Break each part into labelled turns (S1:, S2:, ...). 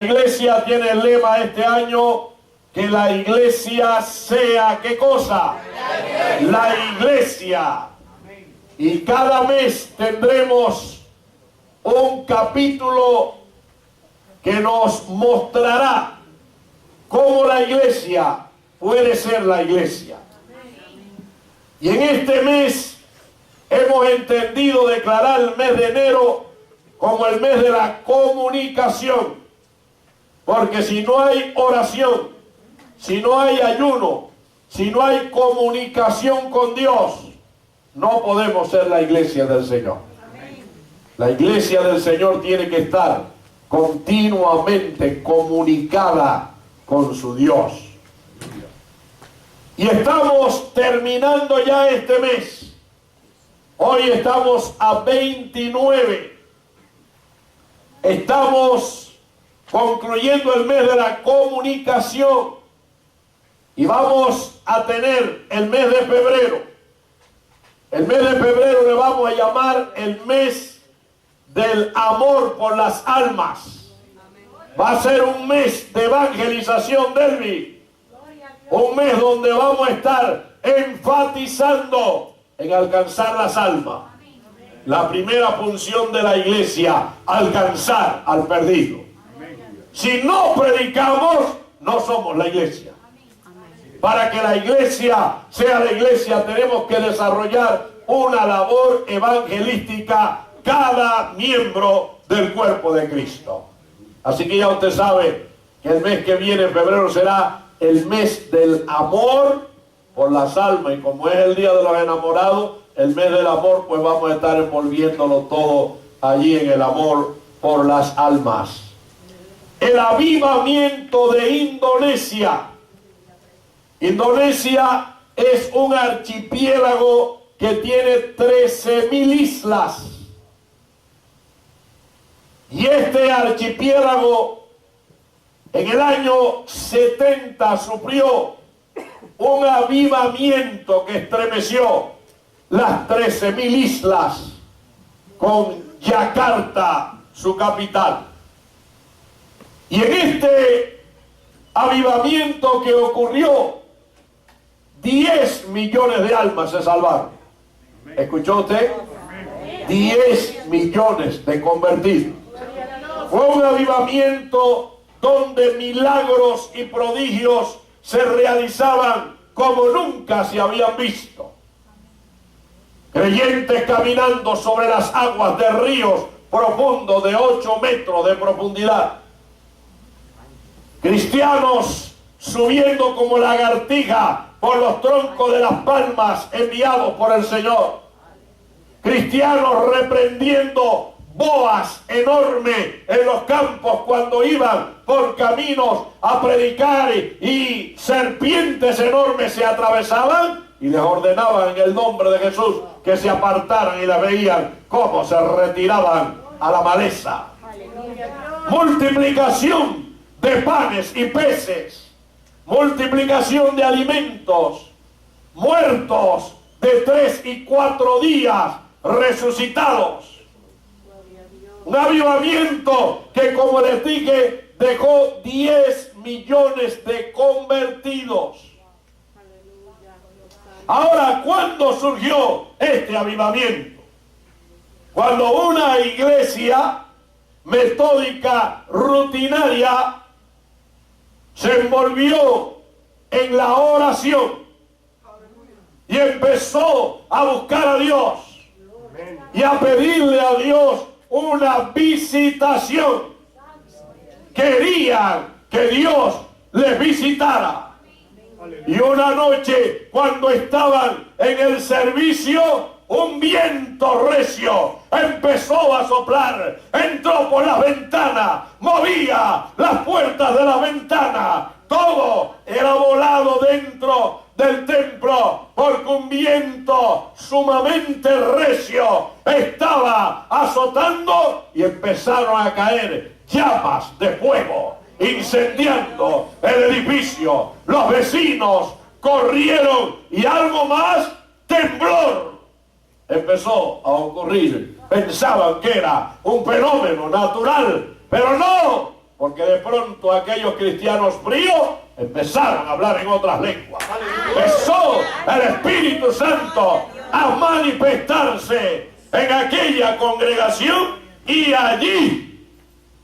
S1: La iglesia tiene el lema este año, que la iglesia sea, ¿qué cosa? La iglesia. Y cada mes tendremos un capítulo que nos mostrará cómo la iglesia puede ser la iglesia. Y en este mes hemos entendido declarar el mes de enero como el mes de la comunicación. Porque si no hay oración, si no hay ayuno, si no hay comunicación con Dios, no podemos ser la iglesia del Señor. La iglesia del Señor tiene que estar continuamente comunicada con su Dios. Y estamos terminando ya este mes. Hoy estamos a 29. Estamos concluyendo el mes de la comunicación y vamos a tener el mes de febrero. El mes de febrero le vamos a llamar el mes del amor por las almas. Va a ser un mes de evangelización, Delvi. Un mes donde vamos a estar enfatizando en alcanzar las almas. La primera función de la iglesia, alcanzar al perdido. Si no predicamos, no somos la iglesia. Para que la iglesia sea la iglesia, tenemos que desarrollar una labor evangelística cada miembro del cuerpo de Cristo. Así que ya usted sabe que el mes que viene, en febrero, será el mes del amor por las almas. Y como es el día de los enamorados, el mes del amor, pues vamos a estar envolviéndolo todo allí en el amor por las almas. El avivamiento de Indonesia. Indonesia es un archipiélago que tiene 13.000 islas. Y este archipiélago en el año 70 sufrió un avivamiento que estremeció las 13.000 islas con Yakarta, su capital. Y en este avivamiento que ocurrió, 10 millones de almas se salvaron. ¿Escuchó usted? 10 millones de convertidos. Fue un avivamiento donde milagros y prodigios se realizaban como nunca se habían visto. Creyentes caminando sobre las aguas de ríos profundos de 8 metros de profundidad. Cristianos subiendo como lagartija por los troncos de las palmas enviados por el Señor. Cristianos reprendiendo boas enormes en los campos cuando iban por caminos a predicar y serpientes enormes se atravesaban y les ordenaban en el nombre de Jesús que se apartaran y las veían cómo se retiraban a la maleza. Multiplicación de panes y peces, multiplicación de alimentos, muertos de 3 y 4 días resucitados. Un avivamiento que, como les dije, dejó 10 millones de convertidos. Ahora, ¿cuándo surgió este avivamiento? Cuando una iglesia metódica, rutinaria, se envolvió en la oración y empezó a buscar a Dios y a pedirle a Dios una visitación. Querían que Dios les visitara. Y una noche, cuando estaban en el servicio, un viento recio empezó a soplar, entró por las ventanas, movía las puertas de la ventana, todo era volado dentro del templo, porque un viento sumamente recio estaba azotando y empezaron a caer llamas de fuego, incendiando el edificio. Los vecinos corrieron y algo más, temblor empezó a ocurrir. Pensaban que era un fenómeno natural, pero no, porque de pronto aquellos cristianos fríos empezaron a hablar en otras lenguas. Empezó el Espíritu Santo a manifestarse en aquella congregación y allí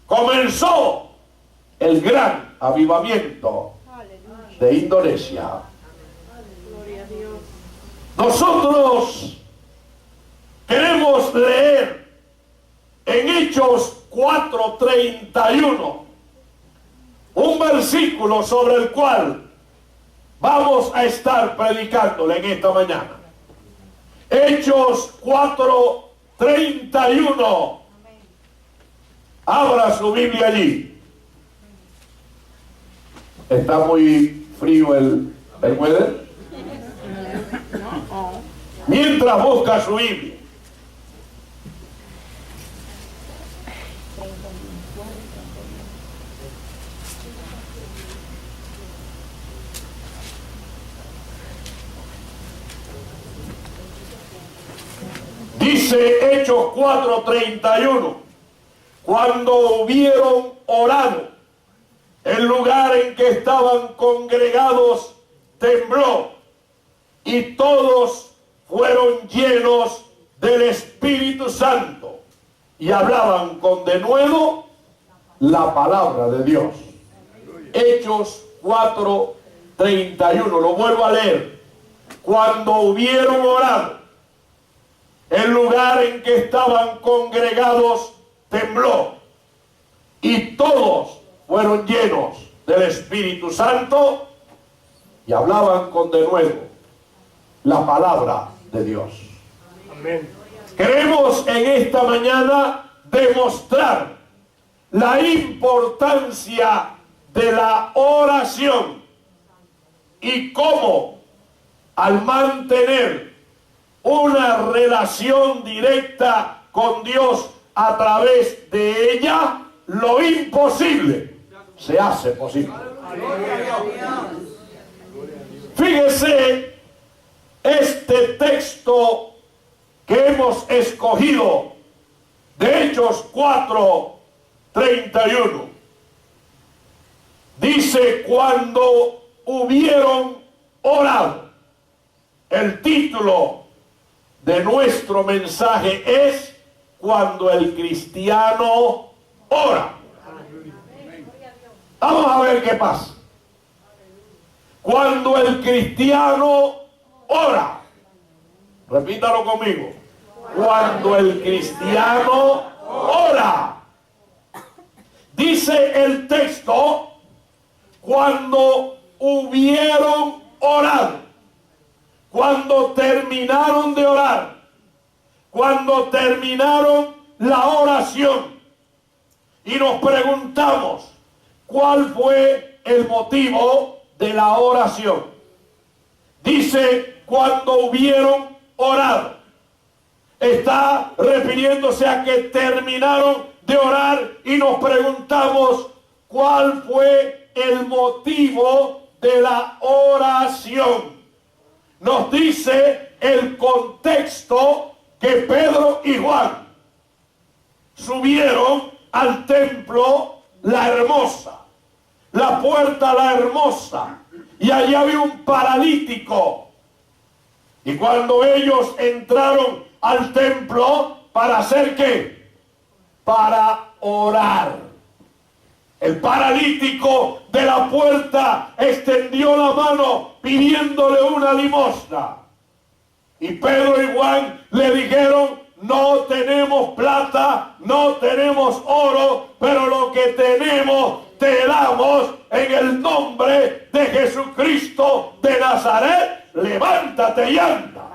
S1: comenzó el gran avivamiento de Indonesia. Nosotros queremos leer en Hechos 4:31 un versículo sobre el cual vamos a estar predicándole en esta mañana. Hechos 4:31. Abra su Biblia allí. Está muy frío el weather. Mientras busca su Biblia. Dice Hechos 4:31, cuando hubieron orado, el lugar en que estaban congregados tembló, y todos fueron llenos del Espíritu Santo, y hablaban con denuedo la palabra de Dios. Hechos 4:31, lo vuelvo a leer. Cuando hubieron orado, el lugar en que estaban congregados tembló, y todos fueron llenos del Espíritu Santo y hablaban con denuedo la palabra de Dios. Amén. Queremos en esta mañana demostrar la importancia de la oración y cómo al mantener una relación directa con Dios a través de ella, lo imposible se hace posible. Fíjese este texto que hemos escogido de Hechos 4:31. Dice, cuando hubieron orado. El título de nuestro mensaje es Cuando el cristiano ora. Vamos a ver qué pasa. Cuando el cristiano ora. Repítalo conmigo. Cuando el cristiano ora. Dice el texto, cuando hubieron orado, cuando terminaron de orar, cuando terminaron la oración, y nos preguntamos, ¿cuál fue el motivo de la oración? Dice, cuando hubieron orado. Está refiriéndose a que terminaron de orar y nos preguntamos, ¿cuál fue el motivo de la oración? Nos dice el contexto que Pedro y Juan subieron al templo La Hermosa, la puerta La Hermosa, y allí había un paralítico. Y cuando ellos entraron al templo, ¿para hacer qué? Para orar. El paralítico de la puerta extendió la mano pidiéndole una limosna. Y Pedro y Juan le dijeron, no tenemos plata, no tenemos oro, pero lo que tenemos te damos en el nombre de Jesucristo de Nazaret. Levántate y anda.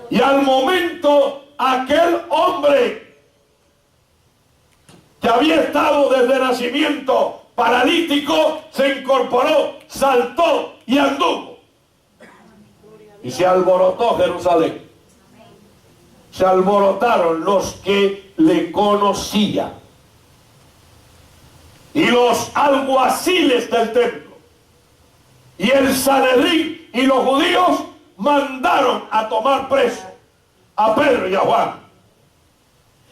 S1: Y al momento aquel hombre que había estado desde nacimiento paralítico se incorporó, saltó y anduvo. Y se alborotó Jerusalén. Se alborotaron los que le conocían. Y los alguaciles del templo. Y el Sanedrín y los judíos mandaron a tomar preso a Pedro y a Juan.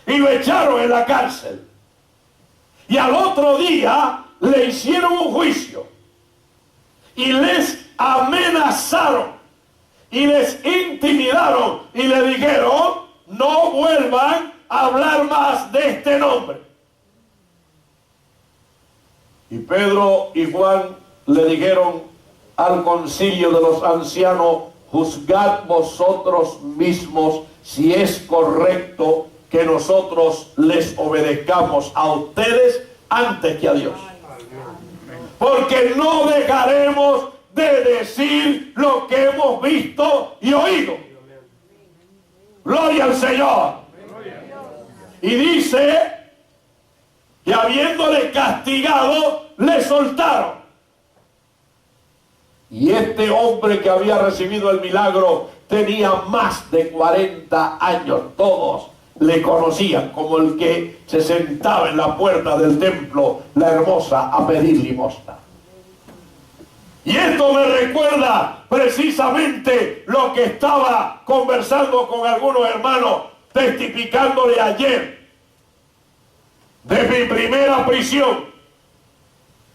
S1: Y lo echaron en la cárcel. y al otro día le hicieron un juicio y les amenazaron y les intimidaron y le dijeron: no vuelvan a hablar más de este nombre. Y Pedro y Juan le dijeron al concilio de los ancianos: juzgad vosotros mismos si es correcto que nosotros les obedezcamos a ustedes antes que a Dios. Porque no dejaremos de decir lo que hemos visto y oído. Gloria al Señor. Y dice que habiéndole castigado, le soltaron. Y este hombre que había recibido el milagro tenía más de 40 años. Todos le conocían como el que se sentaba en la puerta del templo, la hermosa, a pedir limosna. Y esto me recuerda precisamente lo que estaba conversando con algunos hermanos, testificándole ayer de mi primera prisión,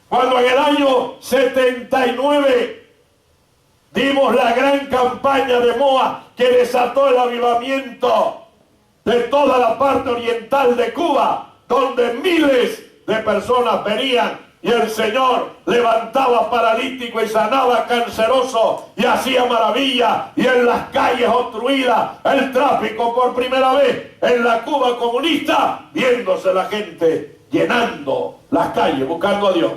S1: cuando en el año 79 dimos la gran campaña de Moa que desató el avivamiento de toda la parte oriental de Cuba, donde miles de personas venían y el Señor levantaba paralítico y sanaba canceroso y hacía maravilla, y en las calles obstruidas el tráfico por primera vez en la Cuba comunista, viéndose la gente llenando las calles buscando a Dios.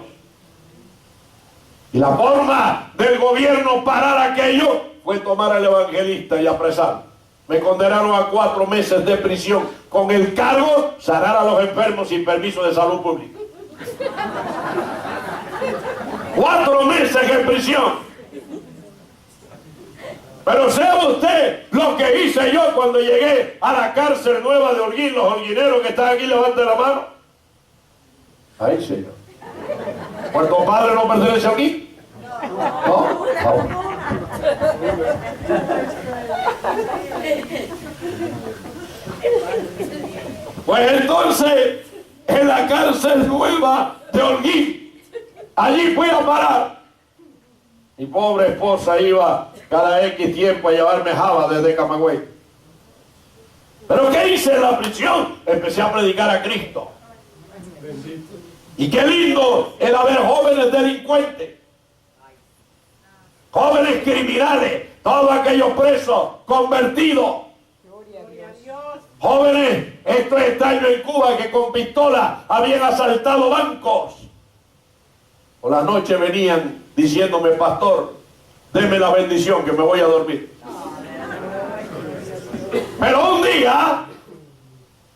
S1: Y la forma del gobierno parar aquello fue tomar al evangelista y apresarlo. Me condenaron a 4 meses de prisión con el cargo de sanar a los enfermos sin permiso de salud pública. 4 meses en prisión. Pero ¿sabe usted lo que hice yo cuando llegué a la cárcel nueva de Holguín? Los holguineros que están aquí, levanten la mano. Ay, Señor. ¿Puerto Padre no pertenece aquí? ¿No? No. Pues entonces, en la cárcel nueva de Holguín, allí fui a parar. Mi pobre esposa iba cada X tiempo a llevarme java desde Camagüey. ¿Pero qué hice en la prisión? Empecé a predicar a Cristo. Y qué lindo era ver jóvenes delincuentes, jóvenes criminales, todos aquellos presos convertidos. Jóvenes, esto es extraño en Cuba, que con pistola habían asaltado bancos. Por la noche venían diciéndome: pastor, deme la bendición que me voy a dormir. Pero un día,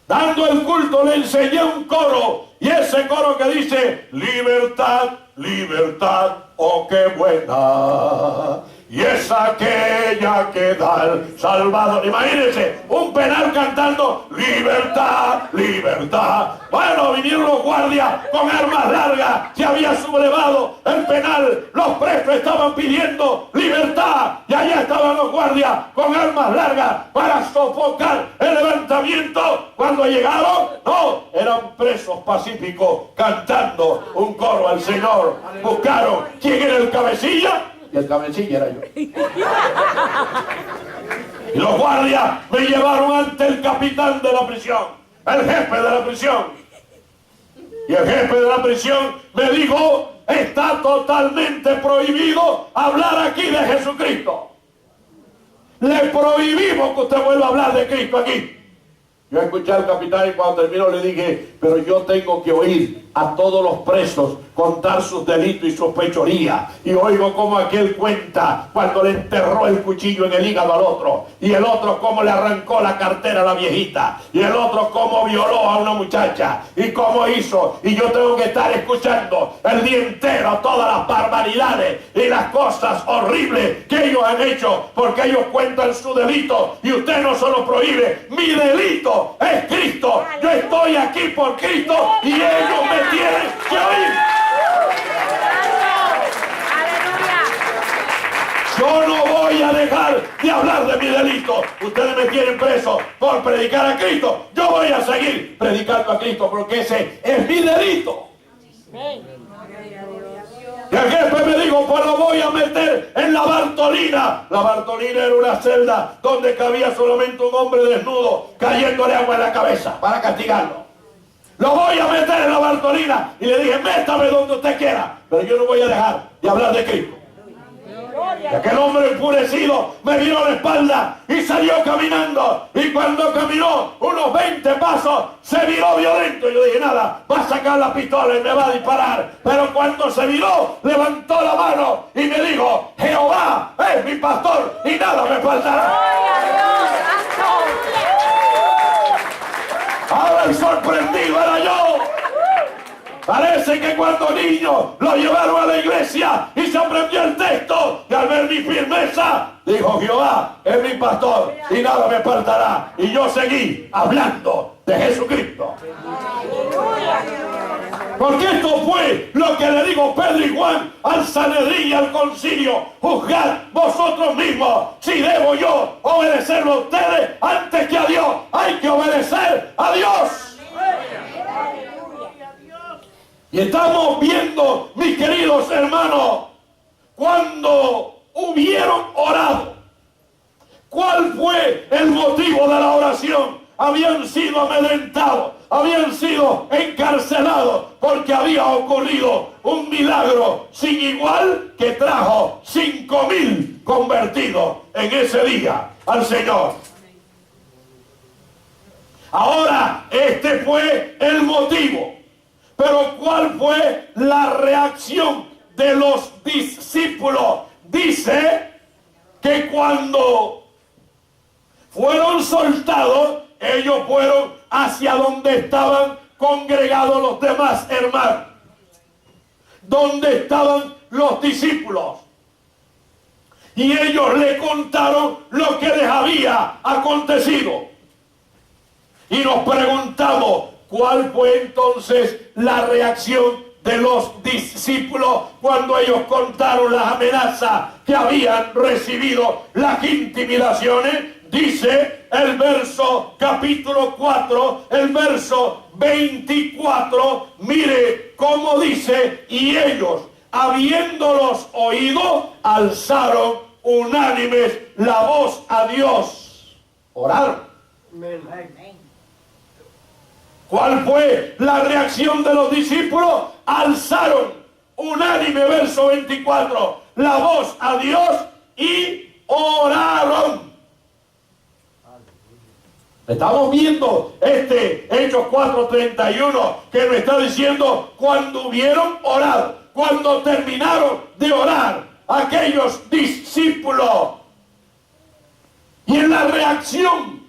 S1: dando el culto, le enseñé un coro, y ese coro que dice: libertad, libertad, oh qué buena, y es aquella que da el Salvador. Imagínense, un penal cantando: libertad, libertad. Bueno, vinieron los guardias con armas largas, se había sublevado el penal, los presos estaban pidiendo libertad, y allá estaban los guardias con armas largas para sofocar el levantamiento. Cuando llegaron, no, eran presos pacíficos cantando un coro al Señor. Buscaron quién era el cabecilla, y el cabecilla era yo. Y los guardias me llevaron ante el capitán de la prisión, el jefe de la prisión. Y el jefe de la prisión me dijo: está totalmente prohibido hablar aquí de Jesucristo. Le prohibimos que usted vuelva a hablar de Cristo aquí. Yo escuché al capitán y cuando terminó le dije: pero yo tengo que oír a todos los presos contar sus delitos y sus fechorías. Y oigo como aquel cuenta cuando le enterró el cuchillo en el hígado al otro, y el otro cómo le arrancó la cartera a la viejita, y el otro cómo violó a una muchacha, y cómo hizo. Y yo tengo que estar escuchando el día entero todas las barbaridades y las cosas horribles que ellos han hecho, porque ellos cuentan su delito y usted no se lo prohíbe. Mi delito es Cristo. Yo estoy aquí por Cristo y ellos me tienen que oír. Yo no voy a dejar de hablar de mi delito. ustedes me tienen preso por predicar a Cristo. Yo voy a seguir predicando a Cristo porque ese es mi delito. Y el jefe me dijo, pues lo voy a meter en la Bartolina. La Bartolina era una celda donde cabía solamente un hombre desnudo cayéndole agua en la cabeza para castigarlo. Lo voy a meter en la Bartolina. Y le dije, métame donde usted quiera, pero yo no voy a dejar de hablar de Cristo. Y aquel hombre enfurecido me viró la espalda y salió caminando. Y cuando caminó unos 20 pasos, se viró violento. Yo dije, nada, va a sacar la pistola y me va a disparar. Pero cuando se viró, levantó la mano y me dijo, Jehová es mi pastor y nada me faltará. Ahora el sorprendido era yo. Parece que cuando niño lo llevaron a la iglesia y se aprendió el texto, y al ver mi firmeza, dijo, Jehová es mi pastor y nada me faltará. Y yo seguí hablando de Jesucristo. Porque esto fue lo que le digo Pedro y Juan al Sanedrín y al concilio. Juzgad vosotros mismos si debo yo obedecerlo a ustedes antes que a Dios. Hay que obedecer a Dios. Y estamos viendo, mis queridos hermanos, cuando hubieron orado, ¿cuál fue el motivo de la oración? Habían sido amedrentados, habían sido encarcelados, porque había ocurrido un milagro sin igual que trajo 5,000 convertidos en ese día al Señor. Ahora, este fue el motivo. Pero ¿cuál fue la reacción de los discípulos? Dice que cuando fueron soltados, ellos fueron hacia donde estaban congregados los demás hermanos, donde estaban los discípulos. Y ellos le contaron lo que les había acontecido. Y nos preguntamos, ¿cuál fue entonces la reacción de los discípulos cuando ellos contaron las amenazas que habían recibido, las intimidaciones? Dice el verso capítulo 4, el verso 24, mire cómo dice, y ellos, habiéndolos oído, alzaron unánimes la voz a Dios. Oraron. Amén. ¿Cuál fue la reacción de los discípulos? Alzaron unánime, verso 24, la voz a Dios y oraron. Estamos viendo Hechos 4:31 que nos está diciendo cuando hubieron orado, cuando terminaron de orar aquellos discípulos. Y en la reacción,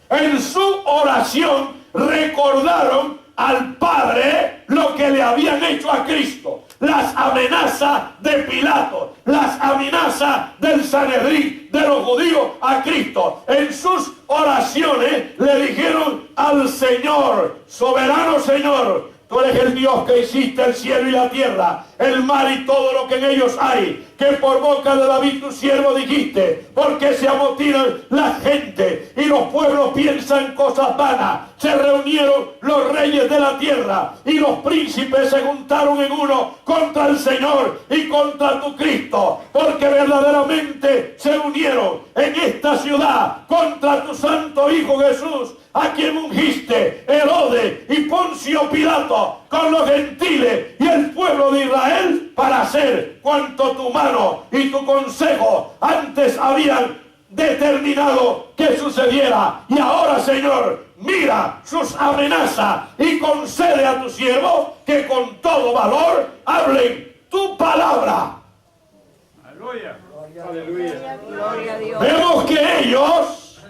S1: en su oración, recordaron al Padre lo que le habían hecho a Cristo, las amenazas de Pilato, las amenazas del Sanedrín, de los judíos a Cristo. En sus oraciones le dijeron al Señor, soberano Señor, tú eres el Dios que hiciste el cielo y la tierra, el mar y todo lo que en ellos hay, que por boca de David tu siervo dijiste, porque se amotinan la gente y los pueblos piensan cosas vanas. Se reunieron los reyes de la tierra y los príncipes se juntaron en uno contra el Señor y contra tu Cristo, porque verdaderamente se unieron en esta ciudad contra tu santo Hijo Jesús, a quien ungiste Herodes y Poncio Pilato con los gentiles y el pueblo de Israel para hacer cuanto tu mano y tu consejo antes habían determinado que sucediera. Y ahora, Señor, mira sus amenazas y concede a tu siervo que con todo valor hablen tu palabra. Aleluya. Aleluya. Gloria a Dios. Vemos que ellos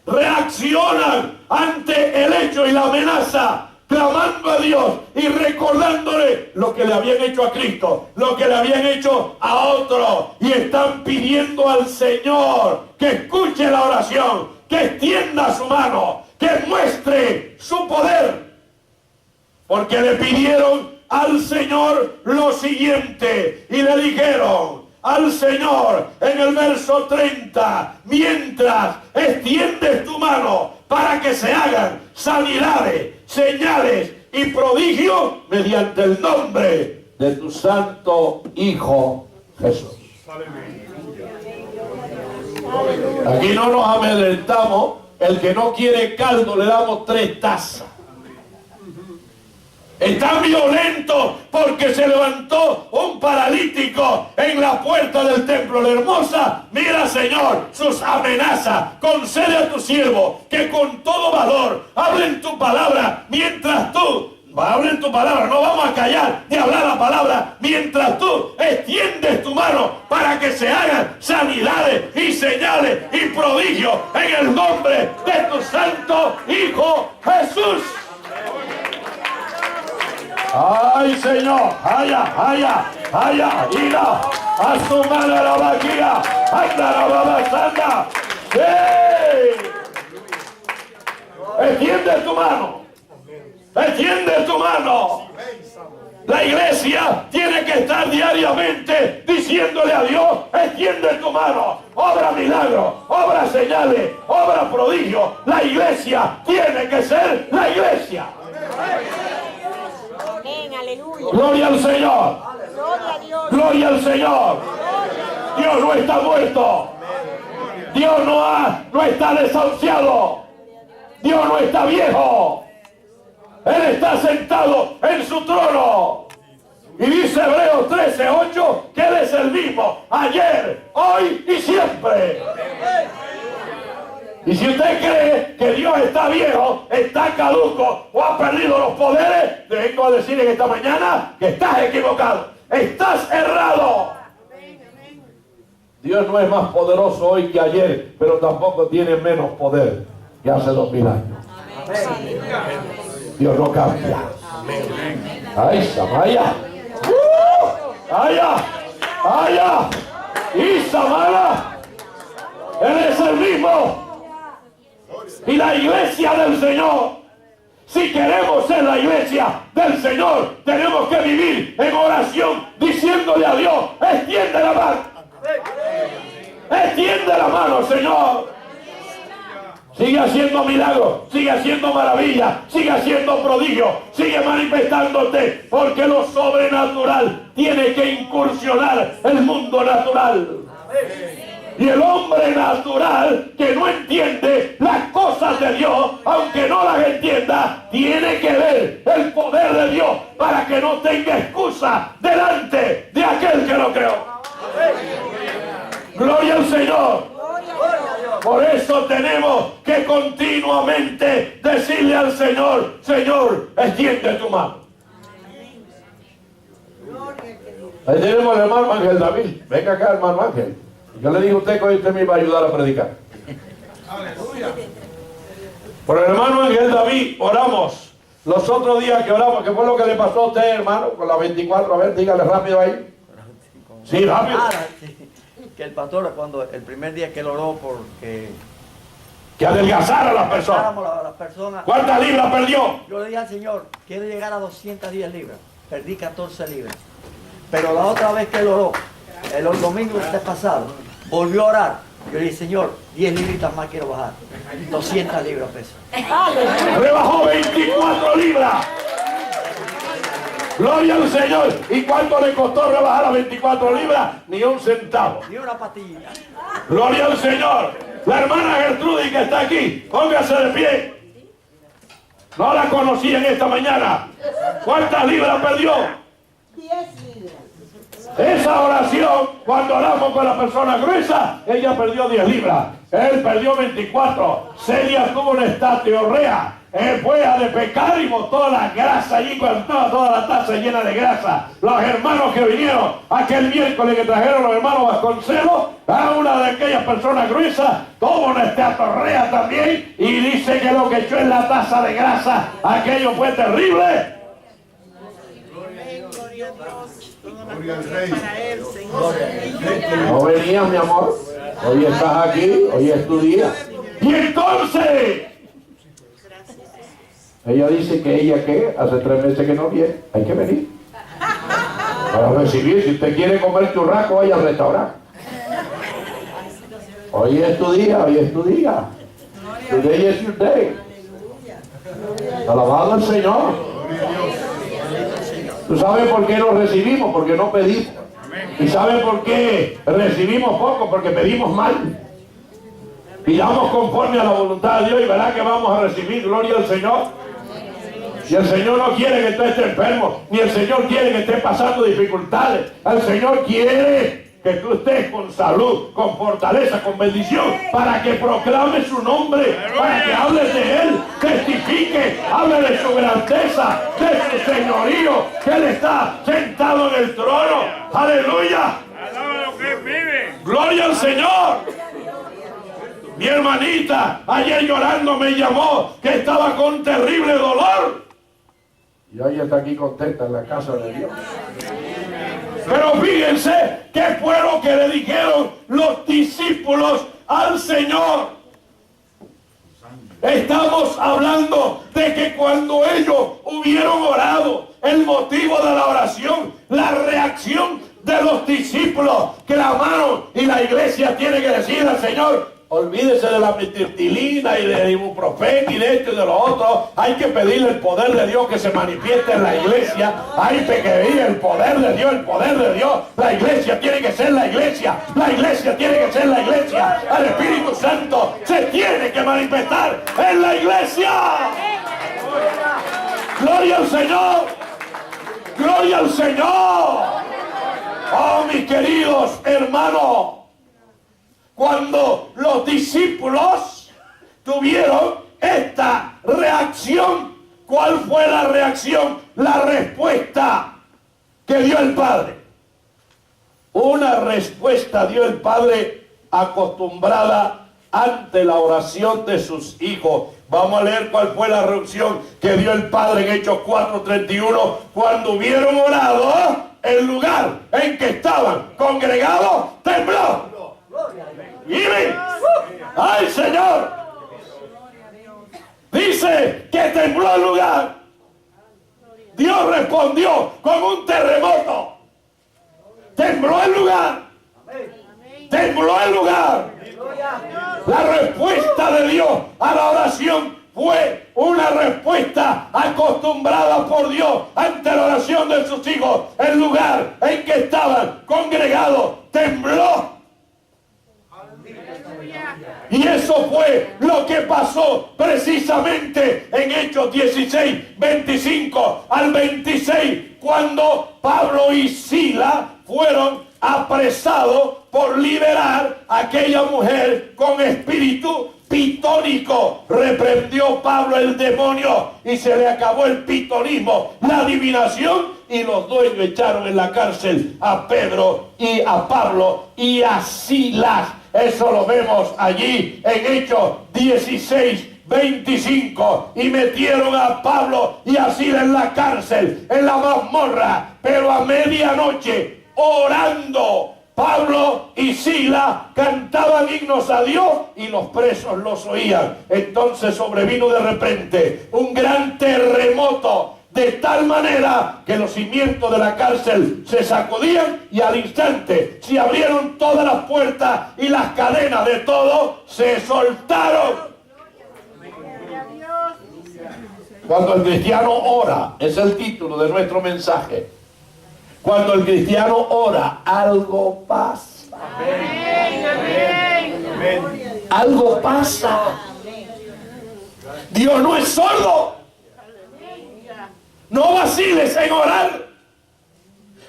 S1: reaccionan ante el hecho y la amenaza, clamando a Dios y recordándole lo que le habían hecho a Cristo, lo que le habían hecho a otros, y están pidiendo al Señor que escuche la oración, que extienda su mano, que muestre su poder, porque le pidieron al Señor lo siguiente y le dijeron, al Señor en el verso 30, mientras extiendes tu mano para que se hagan sanidades, señales y prodigios mediante el nombre de tu santo Hijo Jesús. Aquí no nos amedrentamos. El que no quiere caldo le damos 3 tazas. Están violentos porque se levantó un paralítico en la puerta del templo. La hermosa, mira, Señor, sus amenazas. Concede a tu siervo que con todo valor hablen tu palabra mientras tú hablen tu palabra. No vamos a callar ni hablar la palabra mientras tú extiendes tu mano para que se hagan sanidades y señales y prodigios en el nombre de tu santo Hijo Jesús. ¡Ay, Señor! ¡Allá! ¡Ira! ¡A su mano la vaquilla! ¡Anda la babasanda! ¡Sí! ¡Extiende tu mano! ¡Extiende tu mano! La iglesia tiene que estar diariamente diciéndole a Dios: extiende tu mano, obra milagros, obra señales, obra prodigio. La iglesia tiene que ser la iglesia.
S2: Amén, aleluya.
S1: Gloria al Señor.
S2: Gloria a Dios.
S1: Gloria al Señor. Dios no está muerto. Dios no está desahuciado. Dios no está viejo. Él está sentado en su trono. Y dice Hebreos 13:8 que Él es el mismo ayer, hoy y siempre. Y si usted cree que Dios está viejo, está caduco o ha perdido los poderes, le vengo a decir en esta mañana que estás equivocado. Estás errado. Dios no es más poderoso hoy que ayer, pero tampoco tiene menos poder que hace 2000 años. Dios no cambia. ¡Ay, Samaya! ¡Allá! ¡Y Samara! Él es el mismo. Y la iglesia del Señor, si queremos ser la iglesia del Señor, tenemos que vivir en oración diciéndole a Dios: extiende la mano. Extiende la mano, Señor. Sigue haciendo milagros, sigue haciendo maravillas, sigue haciendo prodigios, sigue manifestándote, porque lo sobrenatural tiene que incursionar el mundo natural. Y el hombre natural que no entiende las cosas de Dios, aunque no las entienda, tiene que ver el poder de Dios para que no tenga excusa delante de aquel que lo creó. Gloria al Señor. Por eso tenemos que continuamente decirle al Señor: Señor, extiende tu mano. Ahí tenemos al hermano Ángel David. Venga acá, hermano Ángel. Yo le digo a usted que hoy usted me va a ayudar a predicar. Por el hermano Ángel David oramos los otros días que oramos. ¿Qué fue lo que le pasó a usted, hermano, con la 24? A ver, dígale rápido ahí. Sí, rápido.
S3: Que el pastor, cuando el primer día que él oró porque
S1: que adelgazara a las personas.
S3: a las personas.
S1: ¿Cuántas libras perdió?
S3: Yo le dije al Señor: quiero llegar a 210 libras. Perdí 14 libras. Pero la otra vez que él oró, el domingo este pasado, volvió a orar. Yo le dije: Señor, 10 libritas más quiero bajar. 200 libras peso.
S1: Rebajó 24 libras. Gloria al Señor. ¿Y cuánto le costó rebajar a 24 libras? Ni un centavo.
S3: Ni una patilla.
S1: Gloria al Señor. La hermana Gertrudis que está aquí, póngase de pie. No la conocí en esta mañana. ¿Cuántas libras perdió?
S2: 10 libras.
S1: Esa oración, cuando oramos con la persona gruesa, ella perdió 10 libras. Él perdió 24. Celia tuvo una estateorrea. Él fue a de pecar y botó la grasa allí cuando estaba toda la taza llena de grasa. Los hermanos que vinieron aquel miércoles que trajeron los hermanos Vasconcelos, a una de aquellas personas gruesas, tuvo una estateorrea también y dice que lo que echó en la taza de grasa, aquello fue terrible.
S4: Gloria al Rey.
S1: No venías, mi amor. Hoy estás aquí, hoy es tu día. Y entonces, ella dice que ella que hace 3 meses que no viene. Hay que venir. Para recibir, si usted quiere comer churrasco, vaya al restaurante. Hoy es tu día, hoy es tu día. Today is your day. Alabado al Señor. ¿Tú sabes por qué no recibimos? Porque no pedimos. ¿Y sabes por qué recibimos poco? Porque pedimos mal. Pidamos conforme a la voluntad de Dios y verá que vamos a recibir. Gloria al Señor. Si el Señor no quiere que usted esté enfermo, ni el Señor quiere que esté pasando dificultades, el Señor quiere que tú estés con salud, con fortaleza, con bendición, para que proclame su nombre, para que hables de Él, testifique, hable de su grandeza, de su señorío, que Él está sentado en el trono. ¡Aleluya! ¡Gloria al Señor! Mi hermanita ayer llorando me llamó que estaba con terrible dolor. Y hoy está aquí contenta en la casa de Dios. Pero fíjense qué fue lo que le dijeron los discípulos al Señor. Estamos hablando de que cuando ellos hubieron orado, el motivo de la oración, la reacción de los discípulos clamaron, y la iglesia tiene que decir al Señor: olvídese de la metilina y del ibuprofeno y de esto y de lo otro. Hay que pedirle el poder de Dios que se manifieste en la iglesia. Hay que pedir el poder de Dios, el poder de Dios. La iglesia tiene que ser la iglesia. La iglesia tiene que ser la iglesia. El Espíritu Santo se tiene que manifestar en la iglesia. Gloria al Señor. Gloria al Señor. Oh, mis queridos hermanos. Cuando los discípulos tuvieron esta reacción, ¿cuál fue la reacción? La respuesta que dio el Padre. Una respuesta dio el Padre acostumbrada ante la oración de sus hijos. Vamos a leer cuál fue la reacción que dio el Padre en Hechos 4:31. Cuando hubieron orado, el lugar en que estaban congregados tembló. Miren, ¡ay, Señor! Dice que tembló el lugar. Dios respondió con un terremoto. Tembló el lugar. Tembló el lugar. La respuesta de Dios a la oración fue una respuesta acostumbrada por Dios ante la oración de sus hijos. El lugar en que estaban congregados tembló. Y eso fue lo que pasó precisamente en Hechos 16, 25 al 26, cuando Pablo y Silas fueron apresados por liberar a aquella mujer con espíritu pitónico. Reprendió Pablo el demonio y se le acabó el pitonismo, la adivinación, y los dueños echaron en la cárcel a Pedro y a Pablo y a Silas. Eso lo vemos allí en Hechos 16, 25. Y metieron a Pablo y a Silas en la cárcel, en la mazmorra. Pero a medianoche, orando, Pablo y Silas cantaban himnos a Dios y los presos los oían. Entonces sobrevino de repente un gran terremoto, de tal manera que los cimientos de la cárcel se sacudían y al instante se abrieron todas las puertas y las cadenas de todo se soltaron. Cuando el cristiano ora, es el título de nuestro mensaje. Cuando el cristiano ora, algo pasa. Amén, amén. Algo pasa. Dios no es sordo. No vaciles en orar.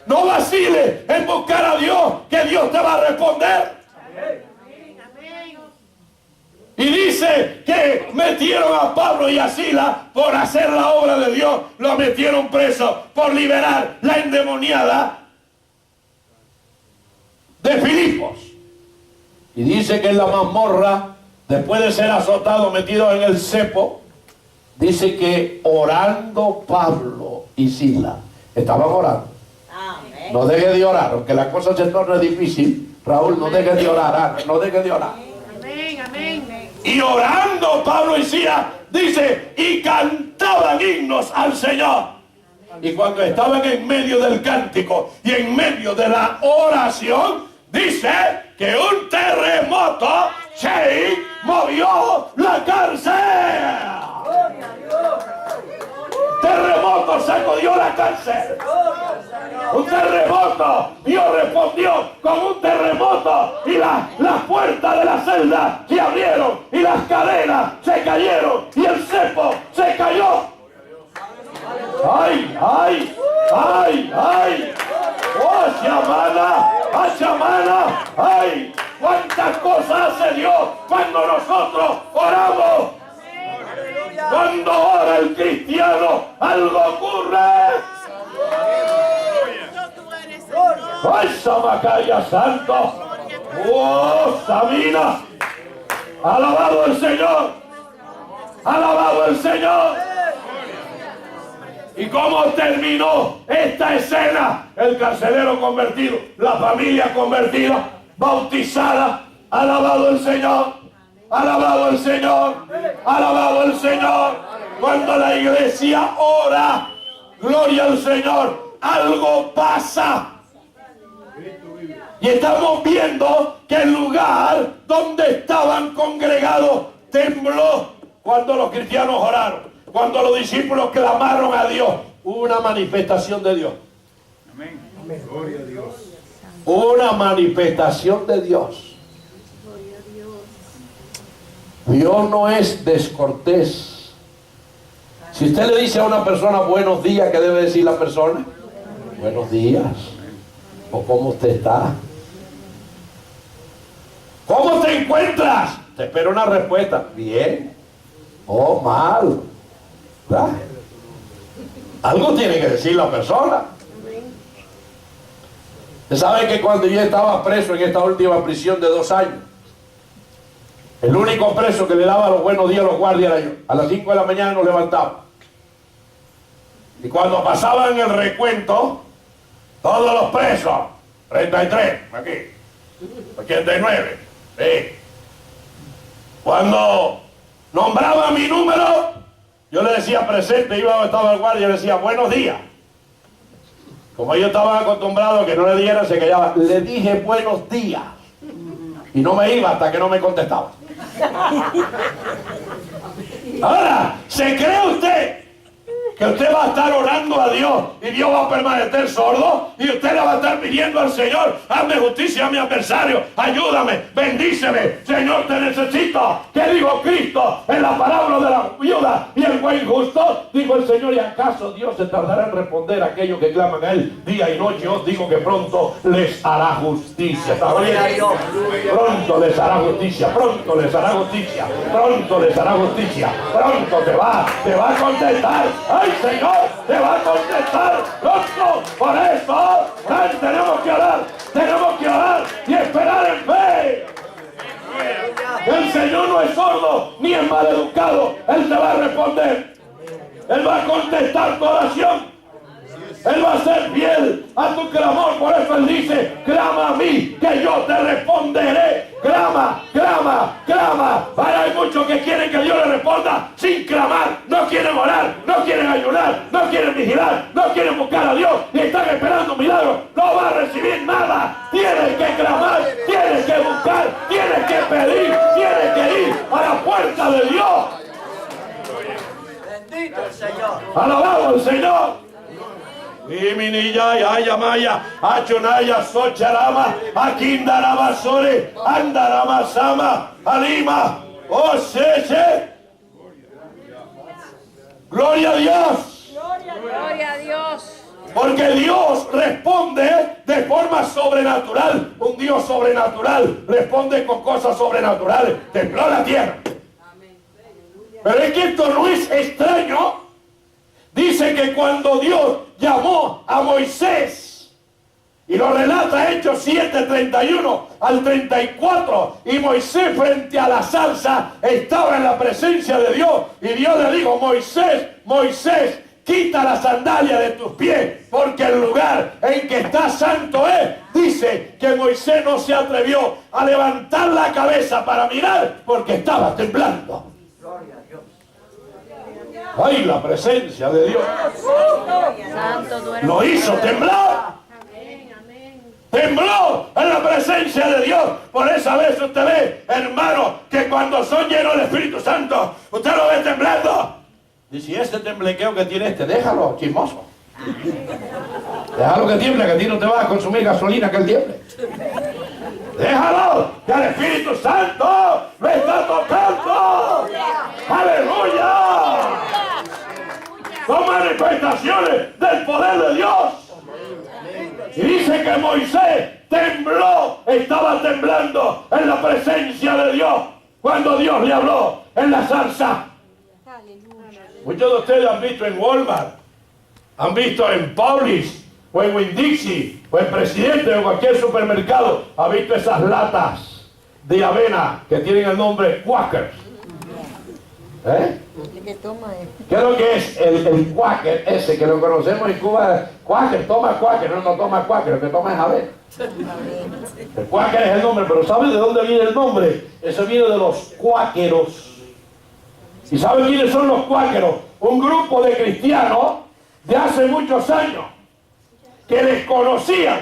S1: No vaciles en buscar a Dios, que Dios te va a responder. Y dice que metieron a Pablo y a Silas por hacer la obra de Dios. Lo metieron preso por liberar la endemoniada de Filipos. Y dice que en la mazmorra, después de ser azotado, metido en el cepo, dice que orando Pablo y Silas, estaban orando. Amén. No deje de orar, aunque la cosa se torne difícil. Raúl, no deje de orar, no deje de orar. Amén, amén. Y orando Pablo y Silas, dice, y cantaban himnos al Señor. Y cuando estaban en medio del cántico y en medio de la oración, dice que un terremoto se movió la cárcel. Terremoto sacudió la cárcel. Un terremoto. Dios respondió con un terremoto. Y las puertas de la celda se abrieron. Y las cadenas se cayeron. Y el cepo se cayó. ¡Ay, ay, ay, ay! ¡Oh, Shamana! ¡Ay! ¿Cuántas cosas hace Dios cuando nosotros oramos? Cuando ora el cristiano, algo ocurre. ¡Ay, Samacaya Santo! ¡Oh, Sabina! ¡Alabado el Señor! ¡Alabado el Señor! ¿Y cómo terminó esta escena? El carcelero convertido, la familia convertida, bautizada. ¡Alabado el Señor! ¡Alabado el Señor! ¡Alabado el Señor! Cuando la iglesia ora, gloria al Señor, algo pasa. Y estamos viendo que el lugar donde estaban congregados tembló cuando los cristianos oraron, cuando los discípulos clamaron a Dios. Hubo una manifestación de Dios.
S4: Amén. Gloria a Dios.
S1: Una manifestación de Dios. Dios no es descortés. Si usted le dice a una persona buenos días, ¿qué debe decir la persona? Buenos días. ¿O cómo usted está? ¿Cómo te encuentras? Te espero una respuesta. Bien. O mal. ¿Verdad? Algo tiene que decir la persona. Usted sabe que cuando yo estaba preso en esta última prisión de 2 años, el único preso que le daba los buenos días a los guardias era yo. A las 5 de la mañana nos levantaba. Y cuando pasaban el recuento, todos los presos, 33, aquí, 89, sí. Cuando nombraba mi número, yo le decía presente, iba donde estaba el guardia y le decía buenos días. Como ellos estaban acostumbrados a que no le diera, se callaba. Le dije buenos días. Y no me iba hasta que no me contestaba. Ahora, ¿se cree usted que usted va a estar orando a Dios y Dios va a permanecer sordo? Y usted le va a estar pidiendo al Señor: hazme justicia a mi adversario, ayúdame, bendíceme, Señor, te necesito. ¿Qué dijo Cristo en la parábola de la viuda y el buen justo? Dijo el Señor: ¿y acaso Dios se tardará en responder a aquellos que claman a Él día y noche? Os digo que pronto les hará justicia. ¿Está bien? Pronto les hará justicia, pronto les hará justicia, pronto les hará justicia, pronto te va a contestar. ¡Ay, Señor, te va a contestar pronto! Por eso, tenemos que orar y esperar en fe. El Señor no es sordo ni es maleducado. Él te va a responder. Él va a contestar tu oración. Él va a ser fiel a tu clamor. Por eso Él dice: clama a mí, que yo te responderé. Clama, clama, clama. Ahora hay muchos que quieren que Dios le responda sin clamar. No quieren orar, no quieren ayunar, no quieren vigilar, no quieren buscar a Dios y están esperando un milagro. No va a recibir nada. Tienes que clamar, tienes que buscar, tienes que pedir, tienes que ir a la puerta de Dios.
S3: Bendito el Señor.
S1: Alabado al Señor. Y mi niña, ya maya, achonaya, socharama, akindarama sore, andarama sama, alima, oseche. Gloria a Dios.
S2: Gloria a Dios.
S1: Porque Dios responde de forma sobrenatural. Un Dios sobrenatural responde con cosas sobrenaturales. Tembló la tierra. Pero es que esto no es extraño. Dice que cuando Dios llamó a Moisés, y lo relata Hechos 7:31 al 34, y Moisés frente a la zarza estaba en la presencia de Dios, y Dios le dijo: Moisés, Moisés, quita la sandalia de tus pies, porque el lugar en que estás santo es. Dice que Moisés no se atrevió a levantar la cabeza para mirar porque estaba temblando. ¡Ay, la presencia de Dios!
S2: Santo, tú eres
S1: Lo hizo temblar. Tembló en la presencia de Dios. Por esa vez usted ve, hermano, que cuando son llenos del Espíritu Santo, usted lo ve temblando. Dice, este temblequeo que tiene déjalo, chismoso. Déjalo que tiemble, que a ti no te va a consumir gasolina que él tiemble. Déjalo, que el Espíritu Santo lo está tocando. ¡Aleluya! Son manifestaciones del poder de Dios. Y dice que Moisés tembló, estaba temblando en la presencia de Dios cuando Dios le habló en la zarza. Muchos de ustedes han visto en Walmart, han visto en Publix, o en Winn-Dixie, o en Presidente, o en cualquier supermercado, han visto esas latas de avena que tienen el nombre Quaker. ¿Qué es lo que es el Quaker ese que lo conocemos en Cuba? Quaker, toma Quaker, no toma Quaker, lo que toma es avena. El Quaker es el nombre, pero ¿sabe de dónde viene el nombre? Eso viene de los cuáqueros. ¿Y saben quiénes son los cuáqueros? Un grupo de cristianos de hace muchos años que les conocían,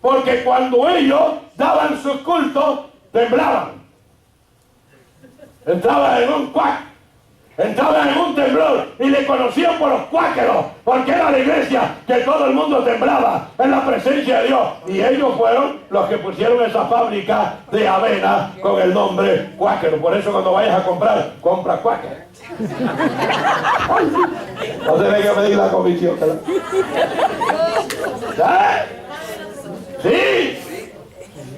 S1: porque cuando ellos daban sus cultos, temblaban. Entraban en un cuac, entraban en un temblor, y le conocían por los cuáqueros, porque era la iglesia que todo el mundo temblaba en la presencia de Dios. Y ellos fueron los que pusieron esa fábrica de avena con el nombre cuáquero. Por eso cuando vayas a comprar, compra cuáquero. No tenés que pedir la comisión. Sí,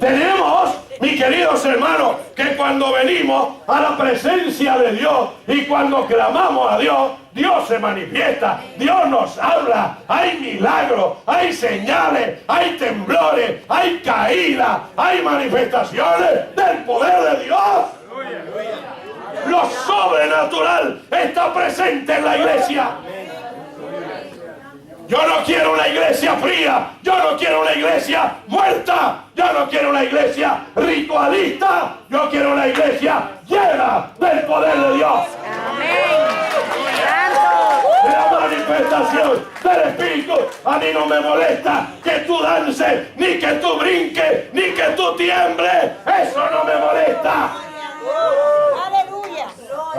S1: tenemos, mis queridos hermanos, que cuando venimos a la presencia de Dios y cuando clamamos a Dios, Dios se manifiesta, Dios nos habla, hay milagros, hay señales, hay temblores, hay caídas, hay manifestaciones del poder de Dios. Lo sobrenatural está presente en la iglesia. Yo no quiero una iglesia fría, yo no quiero una iglesia muerta, yo no quiero una iglesia ritualista, yo quiero una iglesia llena del poder de Dios. La manifestación del Espíritu. A mí no me molesta que tú dances, ni que tú brinques, ni que tú tiembles. Eso no me molesta.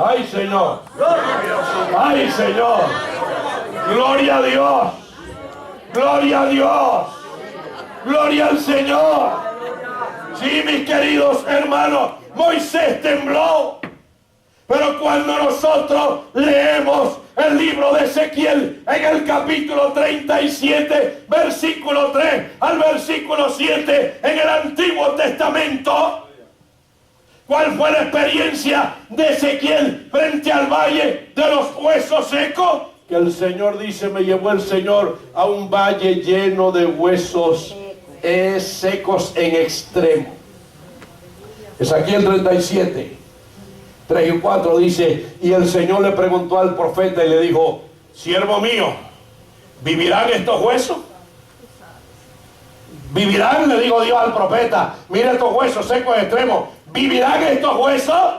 S1: ¡Ay, Señor! ¡Ay, Señor! ¡Gloria a Dios! ¡Gloria a Dios! ¡Gloria al Señor! Sí, mis queridos hermanos, Moisés tembló. Pero cuando nosotros leemos el libro de Ezequiel en el capítulo 37, versículo 3 al versículo 7, en el Antiguo Testamento, ¿cuál fue la experiencia de Ezequiel frente al valle de los huesos secos? Que el Señor dice, me llevó el Señor a un valle lleno de huesos secos en extremo. Ezequiel 37, 3 y 4 dice, y el Señor le preguntó al profeta y le dijo, siervo mío, ¿vivirán estos huesos? ¿Vivirán? Le digo Dios al profeta, mira estos huesos secos en extremo, ¿vivirán estos huesos?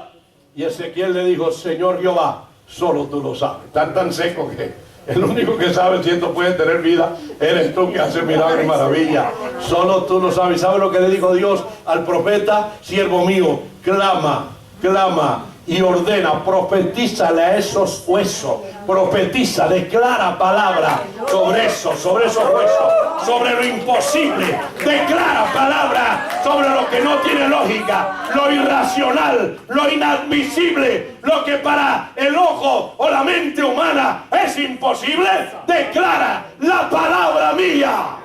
S1: Y Ezequiel le dijo, Señor Jehová, solo tú lo sabes. Están tan secos que el único que sabe si esto puede tener vida eres tú, que haces milagros y maravillas. Solo tú lo sabes. ¿Sabes lo que le dijo Dios al profeta? Siervo mío, clama, clama y ordena, profetízale a esos huesos, profetiza, declara palabra sobre eso, sobre esos huesos, sobre lo imposible, declara palabra sobre lo que no tiene lógica, lo irracional, lo inadmisible, lo que para el ojo o la mente humana es imposible. Declara la palabra mía.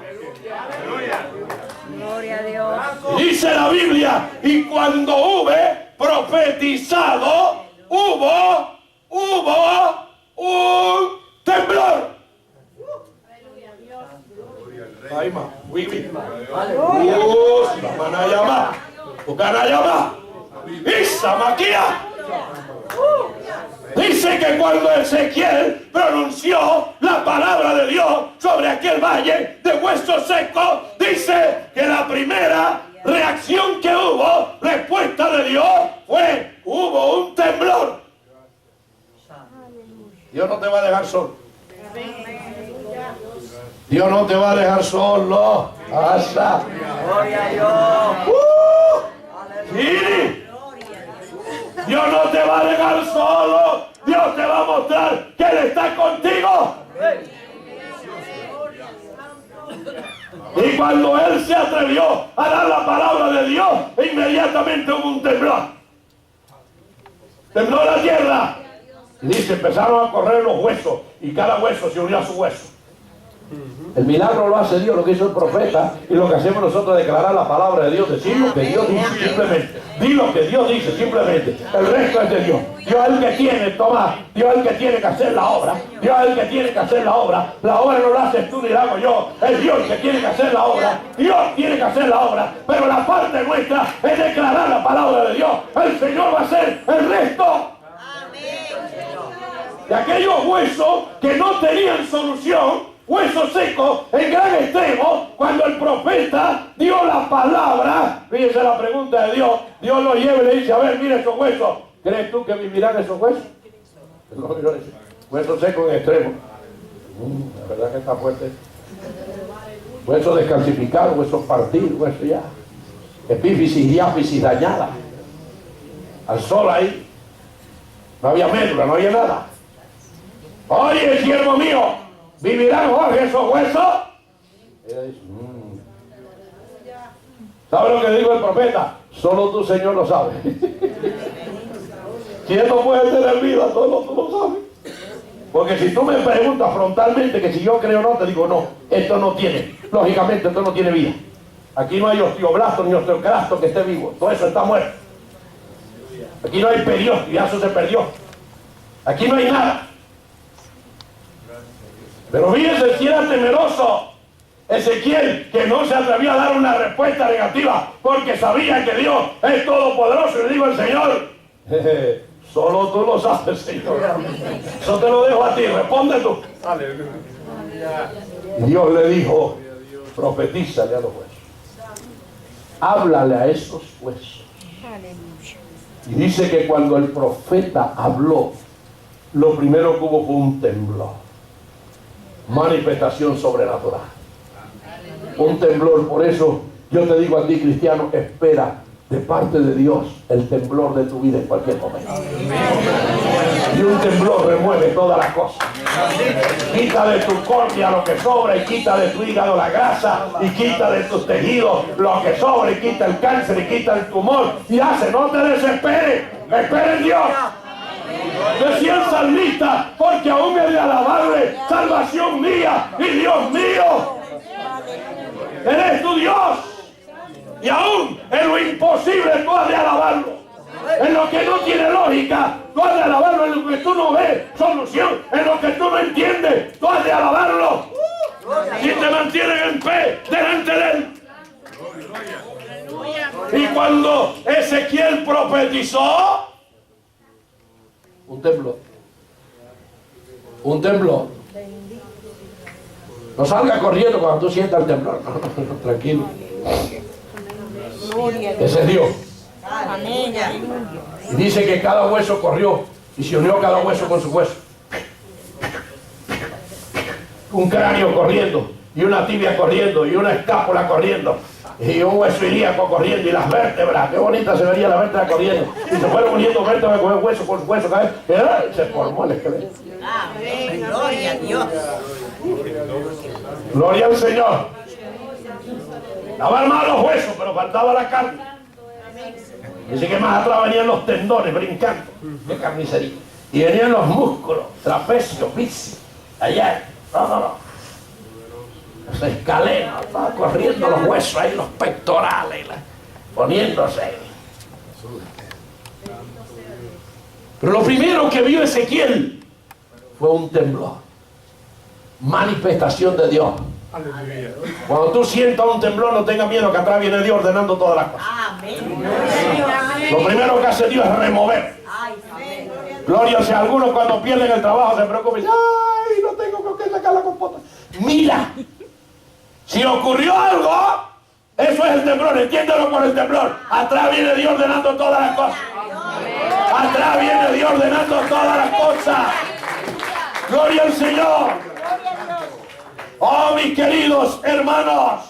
S2: Gloria a Dios.
S1: Dice la Biblia, y cuando hube profetizado, hubo un temblor. Ay, ma, wiwi. Manayama, Ukanayama, Isa Maquia. Dice que cuando Ezequiel pronunció la palabra de Dios sobre aquel valle de huesos secos, dice que la primera reacción que hubo, respuesta de Dios, hubo un temblor. Dios no te va Dios no te va a dejar solo. Asa.
S3: Gloria a Dios.
S1: Sí. Dios no te va a dejar solo. Dios te va a mostrar que Él está contigo. Y cuando Él se atrevió a dar la palabra de Dios, inmediatamente hubo un temblor. Tembló la tierra. Y dice, empezaron a correr los huesos y cada hueso se unió a su hueso. El milagro lo hace Dios, lo que hizo el profeta, y lo que hacemos nosotros es declarar la palabra de Dios, decir lo que Dios dice simplemente. Di lo que Dios dice simplemente. El resto es de Dios. Dios es el que tiene, Tomás. Dios es el que tiene que hacer la obra. Dios es el que tiene que hacer la obra. La obra no la haces tú ni la hago yo. Es Dios el que tiene que hacer la obra. Dios tiene que hacer la obra. Pero la parte nuestra es declarar la palabra de Dios. El Señor va a hacer el resto. De aquellos huesos que no tenían solución, huesos secos en gran extremo, cuando el profeta dio la palabra, fíjese la pregunta de Dios, Dios lo lleva y le dice, a ver, mira esos huesos, ¿crees tú que vivirán esos huesos? Huesos secos en extremo. La verdad que está fuerte. Huesos descalcificados, huesos partidos, huesos ya. Epífisis y diáfisis dañadas. Al sol ahí. No había médula, no había nada. Oye, siervo mío, ¿vivirán, Jorge, esos huesos? Ella dice, ¿sabe lo que dijo el profeta? Solo tú, Señor, lo sabes. Si esto puede tener vida, solo tú lo sabes. Porque si tú me preguntas frontalmente que si yo creo o no, te digo no, esto no tiene, lógicamente esto no tiene vida. Aquí no hay osteoblasto ni osteoclasto que esté vivo, todo eso está muerto. Aquí no hay periósteo, ya eso se perdió. Aquí no hay nada. Pero fíjense si era temeroso Ezequiel, que no se atrevía a dar una respuesta negativa, porque sabía que Dios es todopoderoso. Y le digo al Señor, solo tú lo sabes, Señor. Eso te lo dejo a ti, responde tú. Y Dios le dijo, profetízale a los huesos. Háblale a esos huesos. Y dice que cuando el profeta habló, lo primero que hubo fue un temblor. Manifestación sobrenatural. Un temblor. Por eso yo te digo a ti, cristiano, espera de parte de Dios el temblor de tu vida en cualquier momento. Y un temblor remueve todas las cosas. Quita de tu córnea lo que sobra y quita de tu hígado la grasa y quita de tus tejidos lo que sobra y quita el cáncer y quita el tumor y hace, no te desesperes, espera en Dios. Decía el salmista, porque aún he de alabarle, salvación mía y Dios mío. Eres tu Dios. Y aún en lo imposible tú has de alabarlo. En lo que no tiene lógica, tú has de alabarlo. En lo que tú no ves solución, en lo que tú no entiendes, tú has de alabarlo. Si te mantienen en pie delante de Él. Y cuando Ezequiel profetizó, un temblor. Un temblor. No salga corriendo cuando tú sientas el temblor. No, tranquilo. Ese es Dios. Y dice que cada hueso corrió y se unió cada hueso con su hueso. Un cráneo corriendo y una tibia corriendo y una escápula corriendo y un hueso ilíaco corriendo y las vértebras, qué bonita se vería la vértebra corriendo, y se fueron uniendo vértebras con hueso por hueso, cada vez se formó el esqueleto.
S5: Amén, gloria a Dios.
S1: Gloria al Señor. Estaban mal los huesos, pero faltaba la carne. Dice que más atrás venían los tendones brincando de carnicería y venían los músculos, trapecio, bíceps, allá, las escaleras, estaban corriendo los huesos ahí, los pectorales, poniéndose. Pero lo primero que vio Ezequiel fue un temblor, manifestación de Dios. Cuando tú sientas un temblor, no tengas miedo, que atrás viene Dios ordenando todas las cosas. Lo primero que hace Dios es remover. Gloria, si algunos cuando pierden el trabajo se preocupan, ay, no tengo con qué sacar la compota. Mira, si ocurrió algo, eso es el temblor, entiéndelo por el temblor. Atrás viene Dios ordenando todas las cosas. Atrás viene Dios ordenando todas las cosas. Gloria al Señor. Oh, mis queridos hermanos,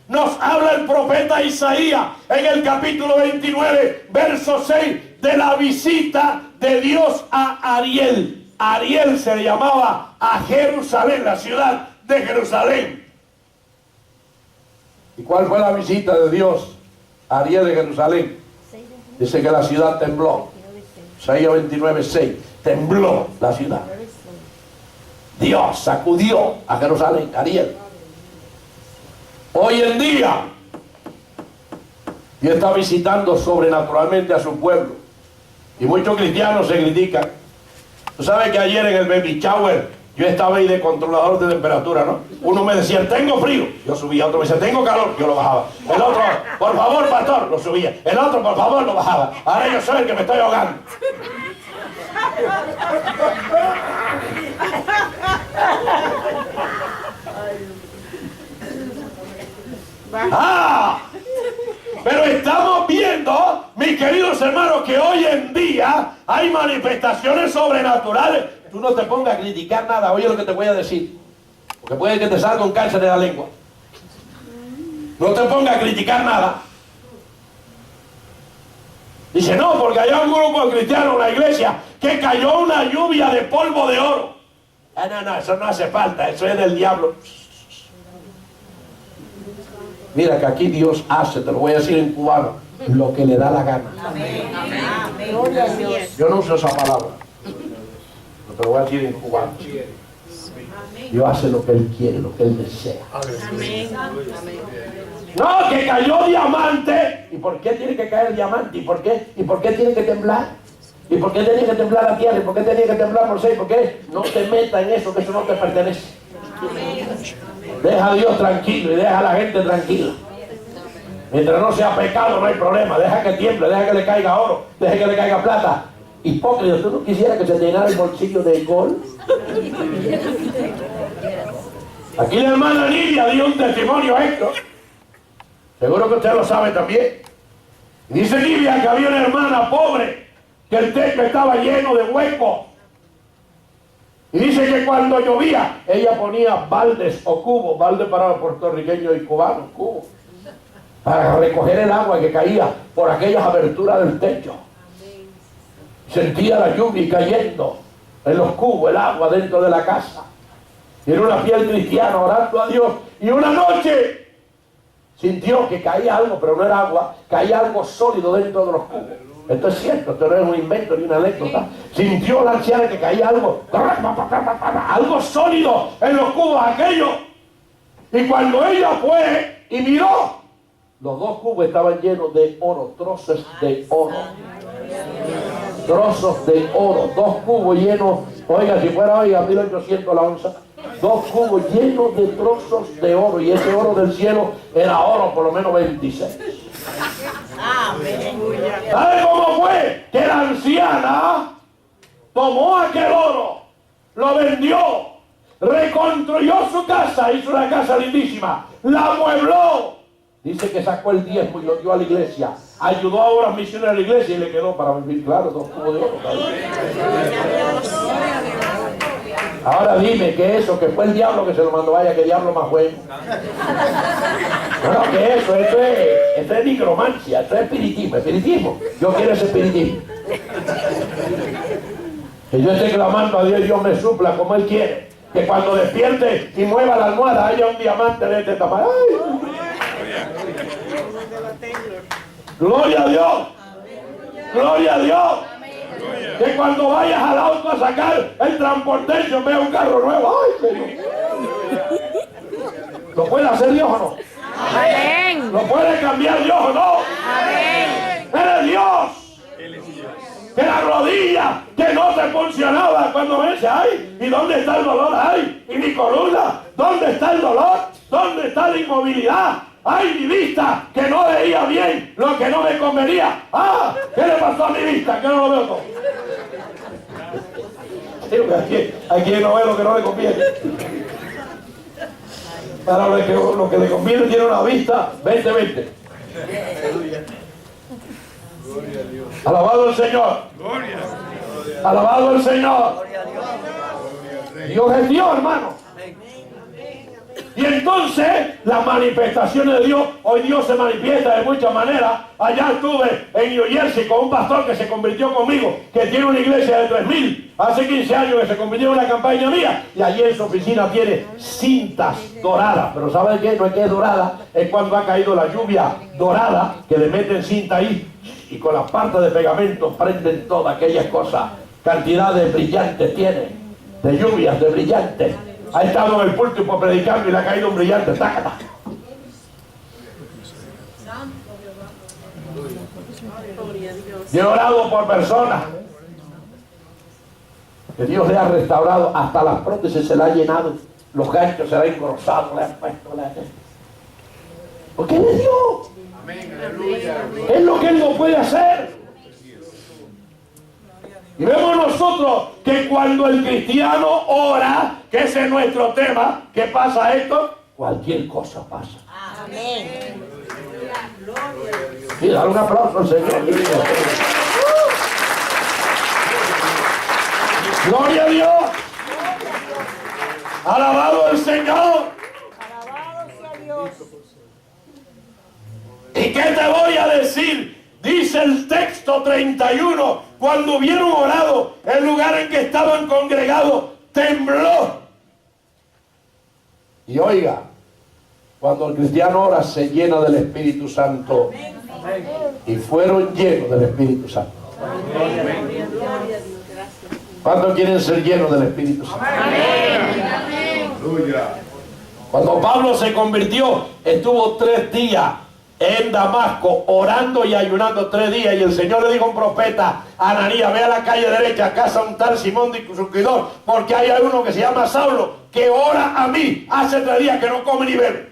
S1: nos habla el profeta Isaías en el capítulo 29, verso 6, de la visita de Dios a Ariel. Ariel se le llamaba a Jerusalén, la ciudad de Jerusalén. ¿Y cuál fue la visita de Dios a Ariel de Jerusalén? Dice que la ciudad tembló. Isaías 29, 6. Tembló la ciudad. Dios sacudió a Jerusalén, Ariel. Hoy en día, Dios está visitando sobrenaturalmente a su pueblo. Y muchos cristianos se critican. Tú sabes que ayer en el baby shower yo estaba ahí de controlador de temperatura, ¿no? Uno me decía, tengo frío, yo subía. Otro me decía, tengo calor, yo lo bajaba. El otro, por favor, pastor, lo subía. El otro, por favor, lo bajaba. Ahora yo soy el que me estoy ahogando. Pero estamos viendo, mis queridos hermanos, que hoy en día hay manifestaciones sobrenaturales. Tú no te pongas a criticar nada, oye lo que te voy a decir, porque puede que te salga un cáncer de la lengua. No te pongas a criticar nada. Dice, no, porque hay un grupo de cristianos en la iglesia que cayó una lluvia de polvo de oro. No, eso no hace falta, eso es del diablo. Mira que aquí Dios hace, te lo voy a decir en cubano, lo que le da la gana.
S5: Amén. Amén.
S1: Yo no uso esa palabra, pero te lo voy a decir en cubano. Dios hace lo que Él quiere, lo que Él desea. No, que cayó diamante. ¿Y por qué tiene que caer diamante? ¿Y por qué tiene que temblar? ¿Y por qué tenía que temblar la tierra? ¿Y por qué tenía que temblar por seis? ¿Por qué? No te metas en eso, que eso no te pertenece. Deja a Dios tranquilo y deja a la gente tranquila. Mientras no sea pecado no hay problema. Deja que tiemble, deja que le caiga oro, deja que le caiga plata. Hipócrita, ¿tú no quisieras que se te llenara el bolsillo de gol? Aquí la hermana Lidia dio un testimonio a esto. Seguro que usted lo sabe también. Dice Lidia que había una hermana pobre, que el techo estaba lleno de huecos. Y dice que cuando llovía, ella ponía baldes o cubos, baldes para puertorriqueños y cubanos, cubos, para recoger el agua que caía por aquellas aberturas del techo. Sentía la lluvia cayendo en los cubos, el agua dentro de la casa. Y era una fiel cristiana orando a Dios. Y una noche sintió que caía algo, pero no era agua, caía algo sólido dentro de los cubos. Esto es cierto, esto no es un invento ni una anécdota. Sintió la anciana que caía algo sólido en los cubos aquellos. Y cuando ella fue y miró, los dos cubos estaban llenos de oro, trozos de oro. Trozos de oro, dos cubos llenos, oiga, si fuera hoy a 1800 la onza, dos cubos llenos de trozos de oro, y ese oro del cielo era oro por lo menos 26. ¿Sabe cómo fue? Que la anciana tomó aquel oro, lo vendió, reconstruyó su casa, hizo una casa lindísima, la amuebló. Dice que sacó el diezmo y lo dio a la iglesia. Ayudó a obras misioneras a la iglesia y le quedó para vivir, claro, dos cubos de oro. Ahora dime que eso, que fue el diablo que se lo mandó, vaya, que diablo más bueno. Bueno, que eso es nigromancia, eso es espiritismo. Yo quiero ese espiritismo. Que yo esté clamando a Dios y Dios me supla como Él quiere. Que cuando despierte y mueva la almohada haya un diamante de este tamaño. ¡Ay! Gloria a Dios. Gloria a Dios. Que cuando vayas al auto a sacar el transportation vea un carro nuevo. ¡Ay, Señor! ¿Lo puede hacer Dios o no?
S2: Amén.
S1: ¿Lo puede cambiar Dios o no?
S2: Amén.
S1: ¡Eres Dios! Que la rodilla que no te funcionaba cuando me dice, ¡ay! ¿Y dónde está el dolor? ¡Ay! ¿Y mi columna? ¿Dónde está el dolor? ¿Dónde está la inmovilidad? ¡Ay, mi vista! Que no veía bien lo que no me convenía. ¡Ah! ¿Qué le pasó a mi vista? Que no lo veo todo. Aquí no ve lo que no le conviene. Para lo que le conviene tiene una vista 20-20. Alabado el Señor. Alabado el Señor. Dios es Dios, hermano. Y entonces las manifestaciones de Dios, hoy Dios se manifiesta de muchas maneras. Allá estuve en New Jersey con un pastor que se convirtió conmigo, que tiene una iglesia de 3.000, hace 15 años que se convirtió en una campaña mía, y allí en su oficina tiene cintas doradas. Pero ¿sabe qué? No es que es dorada, es cuando ha caído la lluvia dorada, que le meten cinta ahí, y con las partes de pegamento prenden todas aquellas cosas. Cantidad de brillantes tiene, de lluvias, de brillantes. Ha estado en el púlpito predicando y le ha caído un brillante. ¡Tácata! Yo he orado por personas que Dios le ha restaurado, hasta las prótesis se le ha llenado, los ganchos se le han engrosado, le han puesto porque Él es Dios. Es lo que Él no puede hacer. Y vemos nosotros que cuando el cristiano ora, que ese es nuestro tema, ¿qué pasa esto? Cualquier cosa pasa.
S5: Amén.
S1: Sí, dale un aplauso al Señor. Gloria a Dios. Alabado el Señor.
S5: Alabado sea Dios.
S1: ¿Y qué te voy a decir? Dice el texto 31, cuando hubieron orado, el lugar en que estaban congregados tembló. Y oiga, cuando el cristiano ora se llena del Espíritu Santo. Y fueron llenos del Espíritu Santo. ¿Cuántos quieren ser llenos del Espíritu Santo? Cuando Pablo se convirtió, estuvo 3 días en Damasco, orando y ayunando 3 días, y el Señor le dijo a un profeta, Ananías, ve a la calle derecha, a casa un tal Simón de Surtidor, porque hay uno que se llama Saulo, que ora a mí, hace 3 días que no come ni bebe.